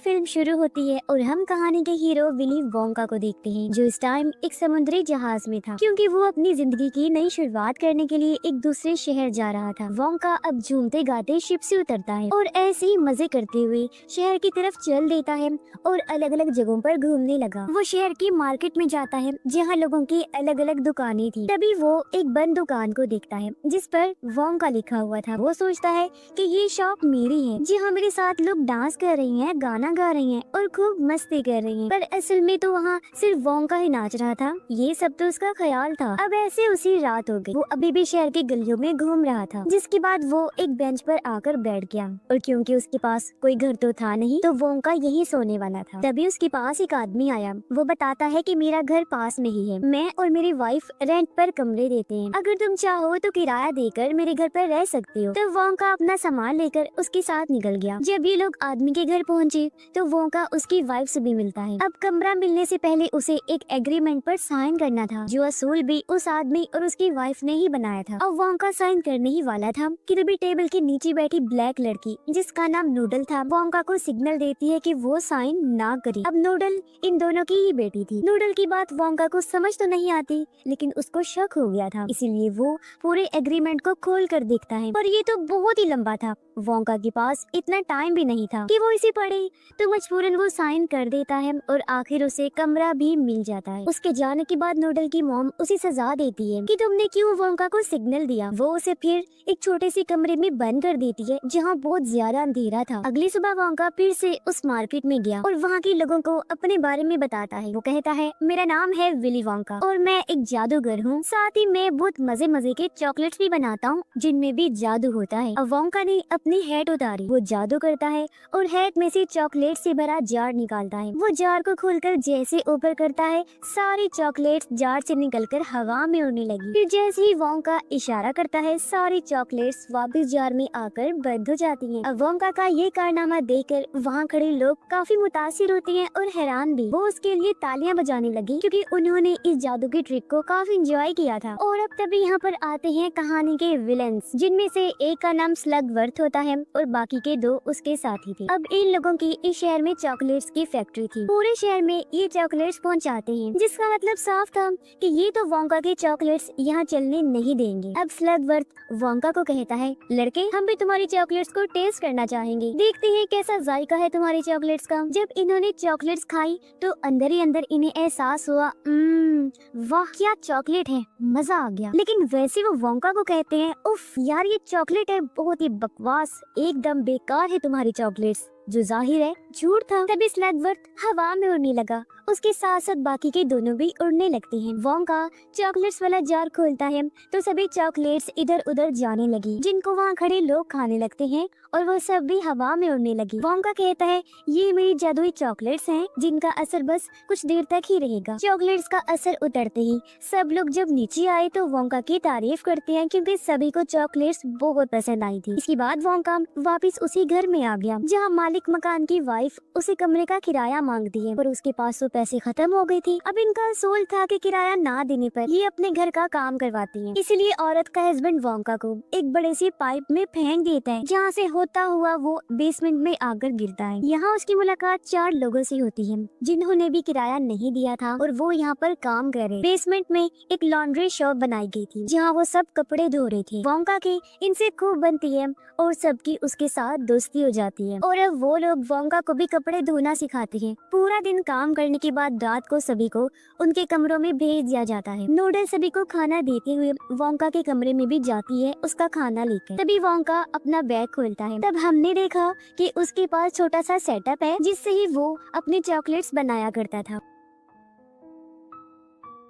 Film शुरू होती है और हम कहानी के हीरो विली वोंका को देखते हैं, जो इस टाइम एक समुद्री जहाज में था, क्योंकि वो अपनी जिंदगी की नई शुरुआत करने के लिए एक दूसरे शहर जा रहा था। वोंका अब झूमते गाते शिप से उतरता है और ऐसे ही मजे करते हुए शहर की तरफ चल देता है और अलग अलग जगहों पर घूमने लगा। वो शहर की मार्केट में जाता है जहाँ लोगों की अलग अलग दुकानें थी। तभी वो एक बंद दुकान को देखता है जिस पर वोंका लिखा हुआ था। वो सोचता है कि ये शॉप मेरी है, जहाँ मेरे साथ लोग डांस कर रही हैं, गाना गा रही हैं और खूब मस्ती कर रही हैं। पर असल में तो वहाँ सिर्फ वोंका ही नाच रहा था। ये सब तो उसका ख्याल था। अब ऐसे उसी रात हो गई। वो अभी भी शहर की गलियों में घूम रहा था, जिसके बाद वो एक बेंच पर आकर बैठ गया और क्योंकि उसके पास कोई घर तो था नहीं, तो वोंका यही सोने वाला था। तभी उसके पास एक आदमी आया। वो बताता है कि मेरा घर पास में ही है, मैं और मेरी वाइफ रेंट पर कमरे देते हैं, अगर तुम चाहो तो किराया देकर मेरे घर पर रह सकते हो। तो वोंका अपना सामान लेकर उसके साथ निकल गया। जब ये लोग आदमी के घर पहुँचे तो वोंका उसकी वाइफ से भी मिलता है। अब कमरा मिलने से पहले उसे एक एग्रीमेंट पर साइन करना था, जो असूल भी उस आदमी और उसकी वाइफ ने ही बनाया था। अब वोंका साइन करने ही वाला था कि तभी टेबल के नीचे बैठी ब्लैक लड़की, जिसका नाम नूडल था, वोंका को सिग्नल देती है कि वो साइन ना करे। अब नूडल इन दोनों की ही बेटी थी। नूडल की बात वोंका को समझ तो नहीं आती, लेकिन उसको शक हो गया था, इसीलिए वो पूरे एग्रीमेंट को खोल कर देखता है। पर ये तो बहुत ही लंबा था। वोंका के पास इतना टाइम भी नहीं था कि वो इसे पढ़े, तो मजबूरन वो साइन कर देता है और आखिर उसे कमरा भी मिल जाता है। उसके जाने के बाद नूडल की मॉम उसे सजा देती है कि तुमने क्यों वोंका को सिग्नल दिया। वो उसे फिर एक छोटे से कमरे में बंद कर देती है जहाँ बहुत ज्यादा अंधेरा था। अगली सुबह वोंका फिर से उस मार्केट में गया और वहाँ के लोगों को अपने बारे में बताता है। वो कहता है, मेरा नाम है विली वोंका और मैं एक जादूगर हूँ, साथ ही मैं बहुत मजे मजे के चॉकलेट्स भी बनाता हूँ जिनमें भी जादू होता है। अब वोंका ने अपनी हैट उतारी। वो जादू करता है और हैट में से चॉकलेट से भरा जार निकालता है। वो जार को खोलकर जैसे ऊपर करता है, सारी चॉकलेट्स जार से निकलकर हवा में उड़ने लगी। फिर जैसे ही वोंका इशारा करता है, सारी चॉकलेट्स वापस जार में आकर बंद हो जाती हैं। अब वोंका का ये कारनामा देखकर वहाँ खड़े लोग काफी मुतासिर होते हैं और हैरान भी। वो उसके लिए तालियां बजाने लगी क्योंकि उन्होंने इस जादू की ट्रिक को काफी एंजॉय किया था। और अब तभी यहाँ पर आते हैं कहानी के विलेंस, जिनमें से एक का नाम स्लगवर्थ होता है और बाकी के दो उसके साथी थे। अब इन लोगों की इस शहर में चॉकलेट्स की फैक्ट्री थी। पूरे शहर में ये चॉकलेट्स पहुंचाते हैं, जिसका मतलब साफ था कि ये तो वोंका के चॉकलेट्स यहाँ चलने नहीं देंगे। अब स्लगवर्थ वोंका को कहता है, लड़के हम भी तुम्हारी चॉकलेट्स को टेस्ट करना चाहेंगे, देखते हैं कैसा जायका है तुम्हारी चॉकलेट्स का। जब इन्होंने चॉकलेट्स खाई तो अंदर ही अंदर इन्हें एहसास हुआ, वाह क्या चॉकलेट है, मजा आ गया। लेकिन वैसे वो वोंका को कहते हैं, उफ यार ये चॉकलेट है बहुत ही बकवास, एकदम बेकार है तुम्हारी चॉकलेट्स, जो जाहिर है झूठ था। तभी स्लगवर्थ हवा में उड़ने लगा, उसके साथ साथ बाकी के दोनों भी उड़ने लगते हैं। वोंका चॉकलेट्स वाला जार खोलता है तो सभी चॉकलेट्स इधर उधर जाने लगी, जिनको वहाँ खड़े लोग खाने लगते हैं और वो सब भी हवा में उड़ने लगी। वोंका कहता है, ये मेरी जादुई चॉकलेट्स हैं, जिनका असर बस कुछ देर तक ही रहेगा। चॉकलेट्स का असर उतरते ही सब लोग जब नीचे आए तो वोंका की तारीफ करते हैं, क्योंकि सभी को चॉकलेट्स बहुत पसंद आई थी। इसके बाद वोंका वापिस उसी घर में आ गया जहाँ मालिक मकान की वाइफ उसे कमरे का किराया मांगती है, पर उसके पास तो पैसे खत्म हो गए थे। अब इनका असूल था कि किराया ना देने पर ये अपने घर का काम करवाती है। इसलिए औरत का हस्बैंड वोंका को एक बड़े सी पाइप में फेंक देता है, जहाँ से होता हुआ वो बेसमेंट में आकर गिरता है। यहाँ उसकी मुलाकात 4 लोगों से होती है, जिन्होंने भी किराया नहीं दिया था और वो यहाँ पर काम कर रहे। बेसमेंट में एक लॉन्ड्री शॉप बनाई गई थी, जहाँ वो सब कपड़े धो रहे थे। वोंका की इनसे खूब बनती है और सबकी उसके साथ दोस्ती हो जाती है और अब वो लोग वोंका को भी कपड़े धोना सिखाते हैं। पूरा दिन काम करने के बाद रात को सभी को उनके कमरों में भेज दिया जाता है। नूडल सभी को खाना देते हुए वोंका के कमरे में भी जाती है उसका खाना लेकर। तभी वोंका अपना बैग खोलता है। तब हमने देखा कि उसके पास छोटा सा सेटअप है, जिससे ही वो अपने चॉकलेट्स बनाया करता था।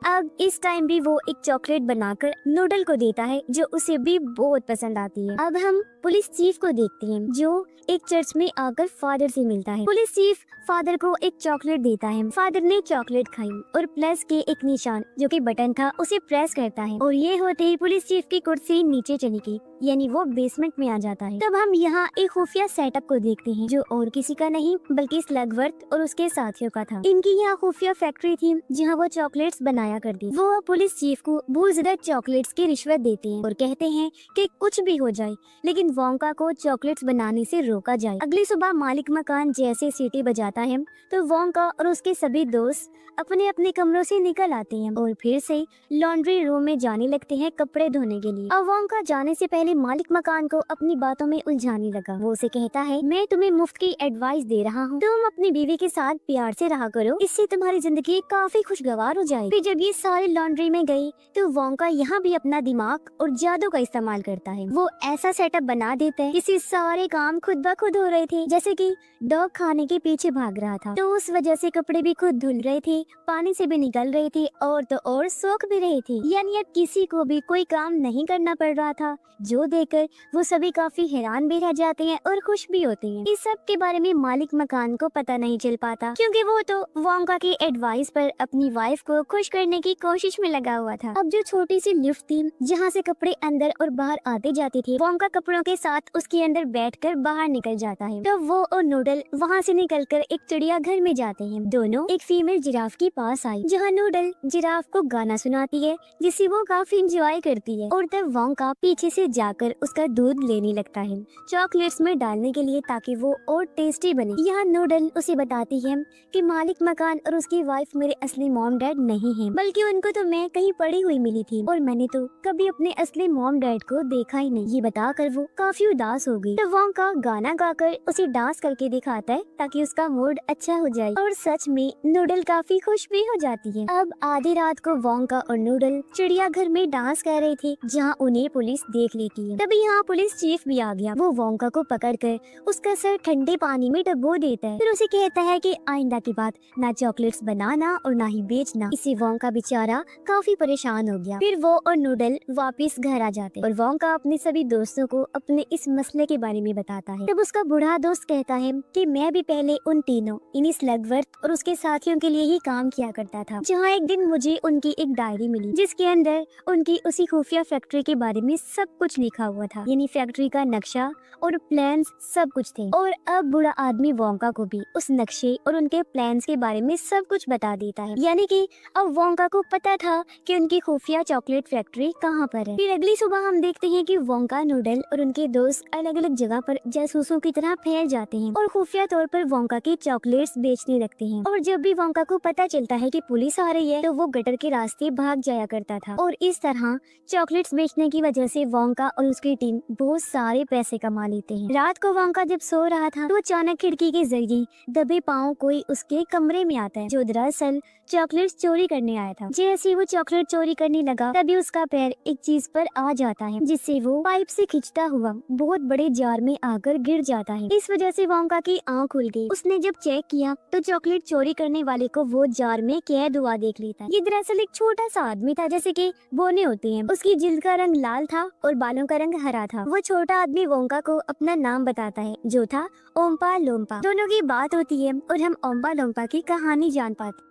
अब इस टाइम भी वो एक चॉकलेट बनाकर नूडल को देता है, जो उसे भी बहुत पसंद आती है। अब हम पुलिस चीफ को देखते हैं, जो एक चर्च में आकर फादर से मिलता है। पुलिस चीफ फादर को एक चॉकलेट देता है। फादर ने चॉकलेट खाई और प्लस के एक निशान जो कि बटन था उसे प्रेस करता है और ये होते ही पुलिस चीफ की कुर्सी नीचे चली गई, यानी वो बेसमेंट में आ जाता है। तब हम यहाँ एक खुफिया सेटअप को देखते हैं, जो और किसी का नहीं बल्कि स्लगवर्थ और उसके साथियों का था। इनकी यहाँ खुफिया फैक्ट्री थी, जहाँ वो चॉकलेट्स बनाया मना कर दी। वो पुलिस चीफ को बहुत ज्यादा चॉकलेट्स की रिश्वत देते हैं और कहते हैं कि कुछ भी हो जाए लेकिन वोंका को चॉकलेट्स बनाने से रोका जाए। अगली सुबह मालिक मकान जैसे सीटी बजाता है तो वोंका और उसके सभी दोस्त अपने अपने कमरों से निकल आते हैं और फिर से लॉन्ड्री रूम में जाने लगते हैं कपड़े धोने के लिए। अब वोंका जाने से पहले मालिक मकान को अपनी बातों में उलझाने लगा। वो उसे कहता है, मैं तुम्हें मुफ्त की एडवाइस दे रहा हूँ, तुम अपनी बीवी के साथ प्यार से रहा करो, इससे तुम्हारी जिंदगी काफी खुशगवार हो जाएगी। फिर जब ये सारे लॉन्ड्री में गई तो वोंका यहाँ भी अपना दिमाग और जादू का इस्तेमाल करता है। वो ऐसा सेटअप बना देता है जिससे सारे काम खुद ब खुद हो रहे थे, जैसे कि डॉग खाने के पीछे भाग रहा था तो उस वजह से कपड़े भी खुद धुल रहे थे, पानी से भी निकल रहे थे और तो और सूख भी रहे थे। यानी अब किसी को भी कोई काम नहीं करना पड़ रहा था, जो देखकर वो सभी काफी हैरान भी रह जाते हैं और खुश भी होते हैं। इस सब के बारे में मालिक मकान को पता नहीं चल पाता क्योंकि वो तो वोंका की एडवाइस पर अपनी वाइफ को खुश करने की कोशिश में लगा हुआ था। अब जो छोटी सी लिफ्ट थी जहाँ से कपड़े अंदर और बाहर आते जाते थे, वोंका कपड़ों के साथ उसके अंदर बैठकर बाहर निकल जाता है। तो वो और नूडल वहाँ से निकलकर एक चिड़ियाघर में जाते हैं। दोनों एक फीमेल जिराफ के पास आई जहाँ नूडल जिराफ को गाना सुनाती है जिसे वो काफी इंजॉय करती है और तब वोंका पीछे से जाकर उसका दूध लेने लगता है चॉकलेट्स में डालने के लिए ताकि वो और टेस्टी बने। यहाँ नूडल उसे बताती है कि मालिक मकान और उसकी वाइफ मेरे असली मॉम डैड नहीं हैं, बल्कि उनको तो मैं कहीं पड़ी हुई मिली थी और मैंने तो कभी अपने असली मॉम डैड को देखा ही नहीं। ये बताकर वो काफी उदास हो गई। तो वोंका गाना गाकर उसे डांस करके दिखाता है ताकि उसका मूड अच्छा हो जाए और सच में नूडल काफी खुश भी हो जाती है। अब आधी रात को वोंका और नूडल चिड़ियाघर में डांस कर रहे थे जहाँ उन्हें पुलिस देख लेती है। तभी यहाँ पुलिस चीफ भी आ गया। वो वोंका को पकड़कर उसका सर ठंडे पानी में डुबो देता है, फिर उसे कहता है कि आइंदा की बात ना चॉकलेट्स बनाना और ना ही बेचना। इससे वोंका बेचारा काफी परेशान हो गया। फिर वो और नूडल वापस घर आ जाते और वोंका अपने सभी दोस्तों को अपने इस मसले के बारे में बताता है। तब उसका बूढ़ा दोस्त कहता है कि मैं भी पहले उन तीनों यानी स्लगवर्थ और उसके साथियों के लिए ही काम किया करता था, जहाँ एक दिन मुझे उनकी एक डायरी मिली जिसके अंदर उनकी उसी खुफिया फैक्ट्री के बारे में सब कुछ लिखा हुआ था, यानी फैक्ट्री का नक्शा और प्लान्स सब कुछ थे। और अब बूढ़ा आदमी वोंका को भी उस नक्शे और उनके प्लान्स के बारे में सब कुछ बता देता है, यानी कि अब वोंका को पता था कि उनकी खुफिया चॉकलेट फैक्ट्री कहाँ पर है। फिर अगली सुबह हम देखते हैं कि वोंका, नूडल और उनके दोस्त अलग अलग जगह पर जासूसों की तरह फैल जाते हैं और खुफिया तौर पर वोंका की चॉकलेट्स बेचने लगते हैं। और जब भी वोंका को पता चलता है कि पुलिस आ रही है तो वो गटर के रास्ते भाग जाया करता था और इस तरह चॉकलेट्स बेचने की वजह से वोंका और उसकी टीम बहुत सारे पैसे कमा लेते हैं। रात को वोंका जब सो रहा था तो अचानक खिड़की के जरिए दबे पांव कोई उसके कमरे में आता है, जो दरअसल चॉकलेट्स चोरी करने आया था। जैसे वो चॉकलेट चोरी करने लगा तभी उसका पैर एक चीज पर आ जाता है जिससे वो पाइप से खिंचता हुआ बहुत बड़े जार में आकर गिर जाता है। इस वजह से वोंका की आंख खुल गई। उसने जब चेक किया तो चॉकलेट चोरी करने वाले को वो जार में कैद हुआ देख लेता है। ये दरअसल एक छोटा सा आदमी था, जैसे कि बोने होते हैं। उसकी जिल्द का रंग लाल था और बालों का रंग हरा था। वो छोटा आदमी वोंका को अपना नाम बताता है जो था ओम्पा लोम्पा। दोनों की बात होती है और हम ओम्पा लोम्पा की कहानी जान पाते।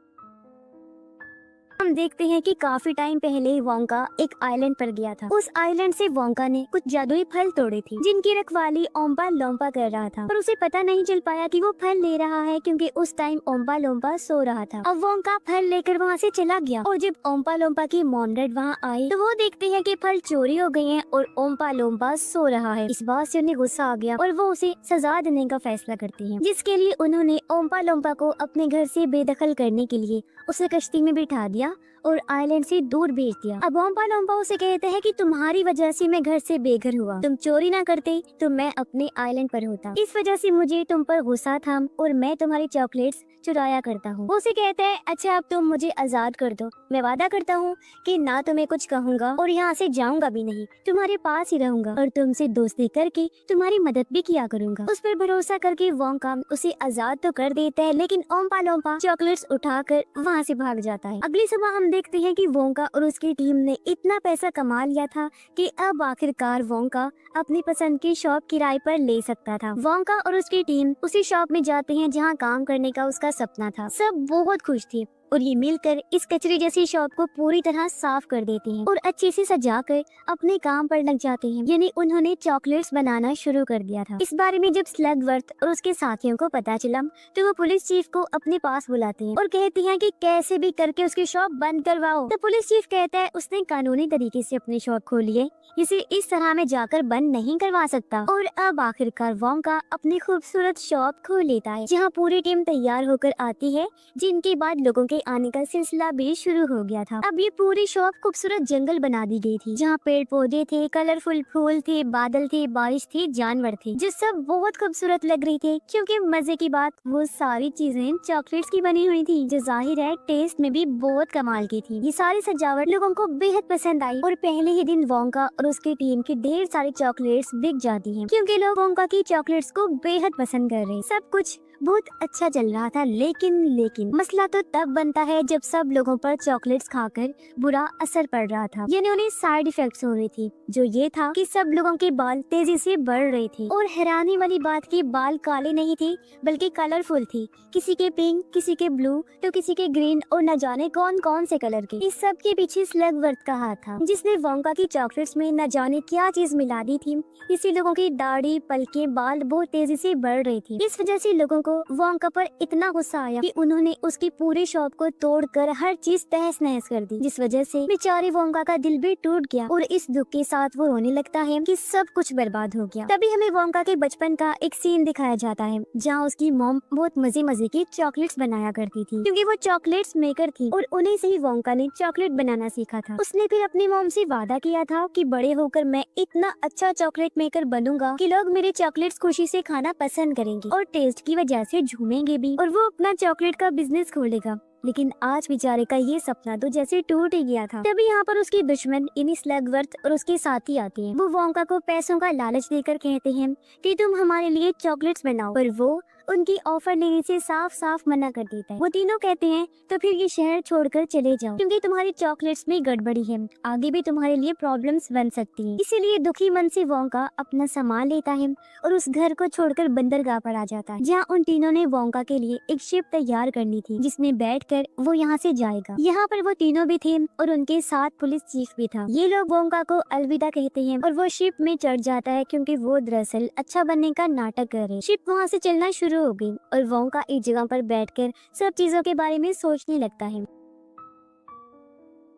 हम देखते हैं कि काफी टाइम पहले वोंका एक आइलैंड पर गया था। उस आइलैंड से वोंका ने कुछ जादुई फल तोड़े थे जिनकी रखवाली ओम्पा लोम्पा कर रहा था, पर उसे पता नहीं चल पाया कि वो फल ले रहा है क्योंकि उस टाइम ओम्पा लोम्पा सो रहा था। अब वोंका फल लेकर वहाँ से चला गया और जब ओम्पा लोम्पा की मॉम डैड वहाँ आई तो वो देखते हैं कि फल चोरी हो गए हैं और ओम्पा लोम्पा सो रहा है। इस बात से उन्हें गुस्सा आ गया और वो उसे सजा देने का फैसला करती है, जिसके लिए उन्होंने ओम्पा लोम्पा को अपने घर से बेदखल करने के लिए उसे कश्ती में बिठा दिया और आइलैंड से दूर भेज दिया। अब ओम्पा लोम्पा उसे कहते हैं कि तुम्हारी वजह से मैं घर से बेघर हुआ, तुम चोरी ना करते तो मैं अपने आइलैंड पर होता, इस वजह से मुझे तुम पर गुस्सा था और मैं तुम्हारी चॉकलेट्स चुराया करता हूँ। उसे कहते हैं अच्छा अब तुम मुझे आजाद कर दो, मैं वादा करता हूँ कि ना तुम्हें कुछ कहूँगा और यहाँ से जाऊँगा भी नहीं, तुम्हारे पास ही रहूंगा और तुमसे दोस्ती करके तुम्हारी मदद भी किया करूँगा। उस पर भरोसा करके वोंका उसे आजाद तो कर देता है, लेकिन ओम्पा लोम्पा चॉकलेट्स उठाकर वहाँ से भाग जाता है। अगली सुबह हम देखते हैं कि वोंका और उसकी टीम ने इतना पैसा कमा लिया था कि अब आखिरकार वोंका अपनी पसंद की शॉप किराए पर ले सकता था। वोंका और उसकी टीम उसी शॉप में जाते हैं जहाँ काम करने का उसका सपना था। सब बहुत खुश थे और ये मिलकर इस कचरे जैसी शॉप को पूरी तरह साफ कर देते हैं और अच्छे से सजाकर अपने काम पर लग जाते हैं। यानी उन्होंने चॉकलेट्स बनाना शुरू कर दिया था। इस बारे में जब स्लगवर्थ और उसके साथियों को पता चला तो वो पुलिस चीफ को अपने पास बुलाते हैं और कहती हैं कि कैसे भी करके उसकी शॉप बंद करवाओ। तो पुलिस चीफ कहता है उसने कानूनी तरीके से अपनी शॉप खोली है, इसे इस तरह में जाकर बंद नहीं करवा सकता। और अब आखिरकार वोंका अपनी खूबसूरत शॉप खोल लेता है, जहाँ पूरी टीम तैयार होकर आती है, जिनके बाद लोगों के आने का सिलसिला भी शुरू हो गया था। अब ये पूरी शॉप खूबसूरत जंगल बना दी गई थी, जहाँ पेड़ पौधे थे, कलरफुल फूल थे, बादल थे, बारिश थी, जानवर थे, जो सब बहुत खूबसूरत लग रही थे। क्योंकि मजे की बात वो सारी चीजें चॉकलेट्स की बनी हुई थी, जो जाहिर है टेस्ट में भी बहुत कमाल की थी। ये सारी सजावट लोगों को बेहद पसंद आई और पहले ही दिन वोंका और उसकी टीम की ढेर सारी चॉकलेट्स बिक जाती हैं, क्योंकि लोग वोंका की चॉकलेट्स को बेहद पसंद कर रहे। सब कुछ बहुत अच्छा चल रहा था, लेकिन मसला तो तब बनता है जब सब लोगों पर चॉकलेट्स खाकर बुरा असर पड़ रहा था। यानी उन्हें साइड इफेक्ट्स हो रही थी, जो ये था कि सब लोगों के बाल तेजी से बढ़ रहे थे। और हैरानी वाली बात कि बाल काले नहीं थे बल्कि कलरफुल थी, किसी के पिंक, किसी के ब्लू, तो किसी के ग्रीन, और न जाने कौन कौन से कलर के। इस सब के पीछे स्लगवर्थ का हाथ था, जिसने वोंका की चॉकलेट्स में न जाने क्या चीज मिला दी थी। इसी लोगों की दाढ़ी, पलके, बाल बहुत तेजी से बढ़ रही थी। इस वजह से लोगों को वोंका पर इतना गुस्सा आया कि उन्होंने उसकी पूरी शॉप को तोड़कर हर चीज तहस नहस कर दी, जिस वजह से बेचारे वोंका का दिल भी टूट गया और इस दुख के साथ वो रोने लगता है कि सब कुछ बर्बाद हो गया। तभी हमें वोंका के बचपन का एक सीन दिखाया जाता है, जहाँ उसकी मॉम बहुत मजे की चॉकलेट्स बनाया करती थी, क्योंकि वो चॉकलेट्स मेकर थी और उन्हीं से ही वोंका ने चॉकलेट बनाना सीखा था। उसने फिर अपनी मॉम से वादा किया था कि बड़े होकर मैं इतना अच्छा चॉकलेट मेकर बनूंगा कि लोग मेरे चॉकलेट्स खुशी से खाना पसंद करेंगे और टेस्ट की वजह से झूमेंगे भी, और वो अपना चॉकलेट का बिजनेस खोलेगा। लेकिन आज बेचारे का ये सपना तो जैसे टूट ही गया था। तभी यहाँ पर उसकी दुश्मन यानी स्लगवर्थ और उसके साथी आते हैं। वो वोंका को पैसों का लालच देकर कहते हैं कि तुम हमारे लिए चॉकलेट्स बनाओ, पर वो उनकी ऑफर लेने से साफ साफ मना कर देता है। वो तीनों कहते हैं तो फिर ये शहर छोड़कर चले जाओ, क्योंकि तुम्हारी चॉकलेट्स में गड़बड़ी है, आगे भी तुम्हारे लिए प्रॉब्लम्स बन सकती हैं। इसीलिए दुखी मन से वोंका अपना सामान लेता है और उस घर को छोड़कर बंदरगाह पर आ जाता है, जहाँ उन तीनों ने वोंका के लिए एक शिप तैयार करनी थी, जिसमें बैठकर वो यहाँ से जाएगा। यहाँ पर वो तीनों भी थे और उनके साथ पुलिस चीफ भी था। ये लोग वोंका को अलविदा कहते हैं और वो शिप में चढ़ जाता है, क्योंकि वो दरअसल अच्छा बनने का नाटक कर रहे। शिप वहाँ से चलना शुरू हो गई और वोंका एक जगह पर बैठकर सब चीजों के बारे में सोचने लगता है।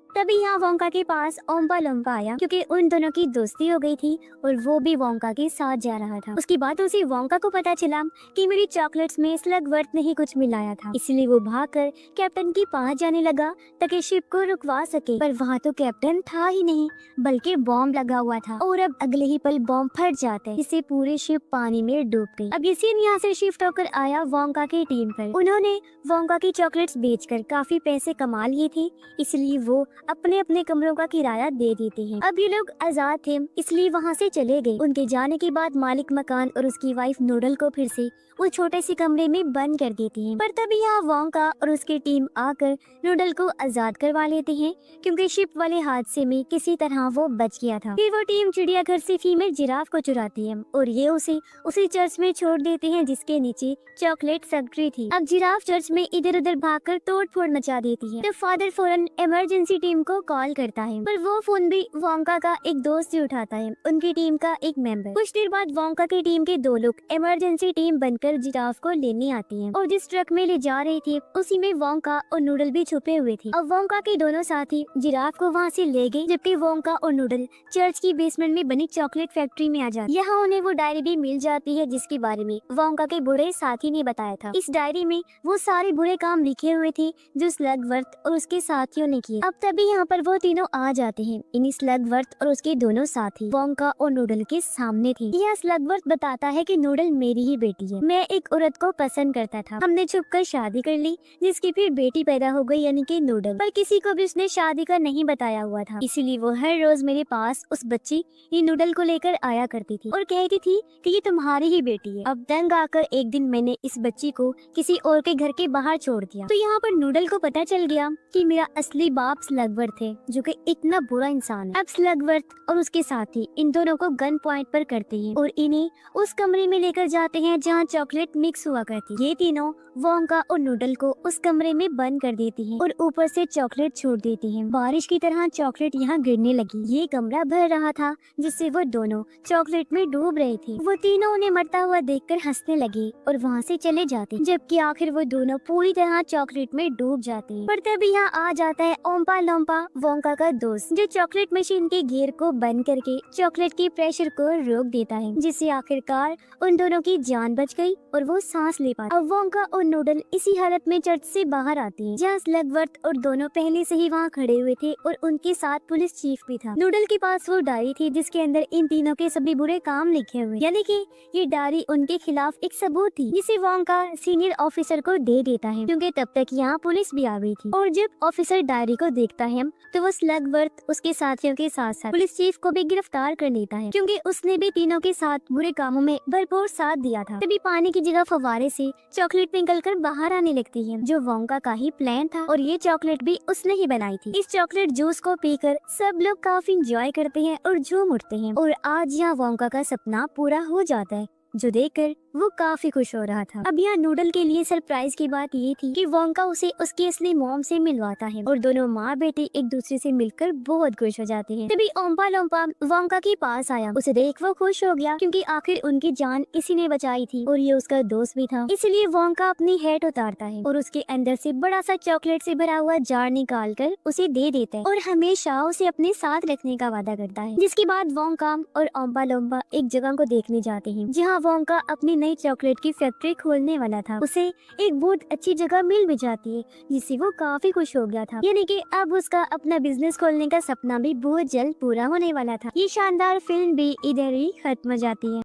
तभी यहाँ वोंका के पास ओम्पा लोम्पा आया, क्योंकि उन दोनों की दोस्ती हो गई थी और वो भी वोंका के साथ जा रहा था। उसकी बातों से वोंका को पता चला कि मेरी चॉकलेट्स में स्लगवर्थ ने ही कुछ मिलाया था, इसलिए वो भागकर कैप्टन के पास जाने लगा ताकि शिप को रुकवा सके। पर वहाँ तो कैप्टन था ही नहीं, बल्कि बॉम्ब लगा हुआ था, और अब अगले ही पल बॉम्ब फट जाता है, जिससे पूरी शिप पानी में डूब गई। अब ये सीन यहाँ से शिफ्ट होकर आया वोंका की टीम पर। उन्होंने वोंका की चॉकलेट्स बेचकर काफी पैसे कमा लिए थे, इसलिए वो अपने अपने कमरों का किराया दे देते हैं। अब ये लोग आजाद थे, इसलिए वहाँ से चले गए। उनके जाने के बाद मालिक मकान और उसकी वाइफ नूडल को फिर से वो छोटे से कमरे में बंद कर देते हैं। पर तभी यहाँ वोंका और उसकी टीम आकर नूडल को आजाद करवा लेते हैं, क्योंकि शिप वाले हादसे में किसी तरह वो बच गया था। फिर वो टीम चिड़ियाघर से फीमेल जिराफ को चुराती है और ये उसे उसी चर्च में छोड़ देते हैं जिसके नीचे चॉकलेट फैक्ट्री थी। अब जिराफ चर्च में इधर उधर भागकर तोड़ फोड़ मचा देती है, तो फादर फौरन इमरजेंसी टीम को कॉल करता है, पर वो फोन भी वोंका का एक दोस्त ही उठाता है, उनकी टीम का एक मेंबर। कुछ देर बाद वोंका की टीम के दो लोग इमरजेंसी टीम बनकर जिराफ को लेने आती हैं, और जिस ट्रक में ले जा रहे थे उसी में वोंका और नूडल भी छुपे हुए थे। अब वोंका के दोनों साथी जिराफ को वहाँ से ले गए, जबकि वोंका और नूडल चर्च की बेसमेंट में बनी चॉकलेट फैक्ट्री में आ जाते। यहाँ उन्हें वो डायरी भी मिल जाती है, जिसके बारे में वोंका के बुरे साथी ने बताया था। इस डायरी में वो सारे बुरे काम लिखे हुए थे जो स्लगवर्थ और उसके साथियों ने किए। अब तभी यहाँ पर वो तीनों आ जाते हैं। इन स्लगवर्थ और उसके दोनों साथी वोंका और नूडल के सामने थे। यह स्लगवर्थ बताता है कि नूडल मेरी ही बेटी है, मैं एक औरत को पसंद करता था, हमने छुपकर शादी कर ली, जिसकी फिर बेटी पैदा हो गई, यानी कि नूडल। पर किसी को भी उसने शादी का नहीं बताया हुआ था, इसीलिए वो हर रोज मेरे पास उस बच्ची ये नूडल को लेकर आया करती थी और कहती थी कि ये तुम्हारी ही बेटी है। अब दंग आकर एक दिन मैंने इस बच्ची को किसी और के घर के बाहर छोड़ दिया, तो यहाँ पर नूडल को पता चल गया कि मेरा असली बाप स्लगवर्थ स्लगवर्थ है जो कि इतना बुरा इंसान है। अब स्लगवर्थ और उसके साथी इन दोनों को गन पॉइंट पर करते हैं और इन्हें उस कमरे में लेकर जाते हैं जहाँ चॉकलेट मिक्स हुआ करती। ये तीनों वोंका और नूडल को उस कमरे में बंद कर देती हैं और ऊपर से चॉकलेट छोड़ देती हैं। बारिश की तरह चॉकलेट यहाँ गिरने लगी। ये कमरा भर रहा था जिससे वो दोनों चॉकलेट में डूब रहे थे। वो तीनों उन्हें मरता हुआ देखकर हंसने लगे और वहाँ से चले जाते, जबकि आखिर वो दोनों पूरी तरह चॉकलेट में डूब जाते हैं। पर तभी यहाँ आ जाता है ओम्पा लोम्पा, वोंका का दोस्त, जो चॉकलेट मशीन के घेर को बंद करके चॉकलेट के प्रेशर को रोक देता है, जिससे आखिरकार उन दोनों की जान बच गई और वो सांस ले पाते। अब वोंका और नूडल इसी हालत में चर्च से बाहर आते हैं जहाँ स्लगवर्थ और दोनों पहले से ही वहाँ खड़े हुए थे और उनके साथ पुलिस चीफ भी था। नूडल के पास वो डायरी थी जिसके अंदर इन तीनों के सभी बुरे काम लिखे हुए, यानी कि ये डायरी उनके खिलाफ एक सबूत थी जिसे वोंका सीनियर ऑफिसर को दे देता है, क्योंकि तब तक यहाँ पुलिस भी आ गई थी। और जब ऑफिसर डायरी को देखता है तो वो स्लगवर्थ उसके साथियों के साथ साथ पुलिस चीफ को भी गिरफ्तार कर लेता है, क्योंकि उसने भी तीनों के साथ बुरे कामों में भरपूर साथ दिया था। तभी पानी की जगह फव्वारे से चॉकलेट निकलकर बाहर आने लगती है, जो वोंका का ही प्लान था और ये चॉकलेट भी उसने ही बनाई थी। इस चॉकलेट जूस को पीकर सब लोग काफी इंजॉय करते हैं और झूम उठते हैं और आज यहाँ वोंका का सपना पूरा हो जाता है, जो देखकर वो काफी खुश हो रहा था। अब यहाँ नूडल के लिए सरप्राइज की बात ये थी कि वोंका उसे उसकी असली मॉम से मिलवाता है और दोनों माँ बेटे एक दूसरे से मिलकर बहुत खुश हो जाते हैं। तभी ओम्पा लोम्पा वोंका के पास आया। उसे देख वो खुश हो गया क्योंकि आखिर उनकी जान इसी ने बचाई थी और ये उसका दोस्त भी था। इसलिए वोंका अपनी हैट उतारता है और उसके अंदर से बड़ा सा चॉकलेट से भरा हुआ जार निकाल कर उसे दे देता है और हमेशा उसे अपने साथ रखने का वादा करता है। जिसके बाद वोंका और ओम्पा लोम्पा एक जगह को देखने जाते हैं जहाँ वोंका अपनी नई चॉकलेट की फैक्ट्री खोलने वाला था। उसे एक बहुत अच्छी जगह मिल भी जाती है जिससे वो काफी खुश हो गया था, यानी कि अब उसका अपना बिजनेस खोलने का सपना भी बहुत जल्द पूरा होने वाला था। ये शानदार फिल्म भी इधर ही खत्म हो जाती है।